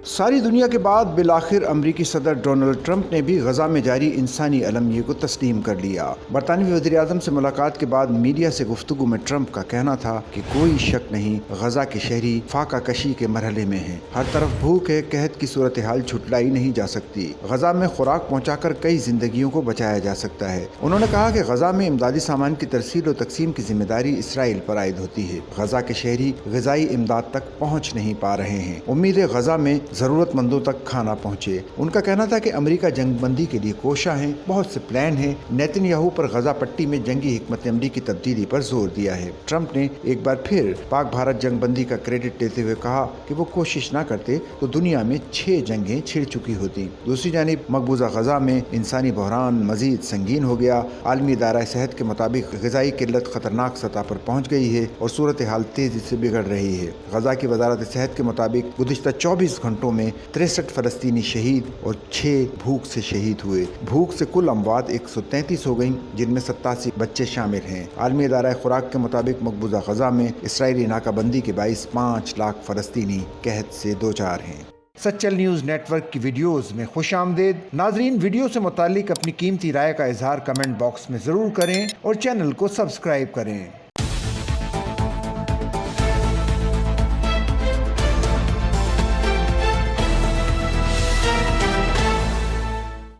ساری دنیا کے بعد بالآخر امریکی صدر ڈونلڈ ٹرمپ نے بھی غزہ میں جاری انسانی المیے کو تسلیم کر لیا۔ برطانوی وزیر اعظم سے ملاقات کے بعد میڈیا سے گفتگو میں ٹرمپ کا کہنا تھا کہ کوئی شک نہیں، غزہ کے شہری فاقہ کشی کے مرحلے میں ہیں، ہر طرف بھوک ہے، قحط کی صورتحال جھٹلائی نہیں جا سکتی، غزہ میں خوراک پہنچا کر کئی زندگیوں کو بچایا جا سکتا ہے۔ انہوں نے کہا کہ غزہ میں امدادی سامان کی ترسیل و تقسیم کی ذمہ داری اسرائیل پر عائد ہوتی ہے۔ غزہ کے شہری غذائی امداد تک پہنچ نہیں پا رہے ہیں، امید ہے غزہ میں ضرورت مندوں تک کھانا پہنچے۔ ان کا کہنا تھا کہ امریکہ جنگ بندی کے لیے کوشاں ہیں، بہت سے پلان ہیں۔ نیتن یاہو پر غزہ پٹی میں جنگی حکمت عملی کی تبدیلی پر زور دیا ہے۔ ٹرمپ نے ایک بار پھر پاک بھارت جنگ بندی کا کریڈٹ دیتے ہوئے کہا کہ وہ کوشش نہ کرتے تو دنیا میں 6 جنگیں چھڑ چکی ہوتی۔ دوسری جانب مقبوضہ غزہ میں انسانی بحران مزید سنگین ہو گیا۔ عالمی ادارہ صحت کے مطابق غذائی قلت خطرناک سطح پر پہنچ گئی ہے اور صورتحال تیزی سے بگڑ رہی ہے۔ غزہ کی وزارت صحت کے مطابق گزشتہ 24 گھنٹوں میں 63 فلسطینی شہید اور 6 بھوک سے شہید ہوئے۔ بھوک سے کل اموات 133 ہو گئیں، جن میں 87 بچے شامل ہیں۔ عالمی ادارہ خوراک کے مطابق مقبوضہ غزہ میں اسرائیلی ناکہ بندی کے باعث 5 لاکھ فلسطینی قحط سے دوچار ہیں۔ سچل نیوز نیٹ ورک کی ویڈیوز میں خوش آمدید۔ ناظرین، ویڈیو سے متعلق اپنی قیمتی رائے کا اظہار کمنٹ باکس میں ضرور کریں اور چینل کو سبسکرائب کریں۔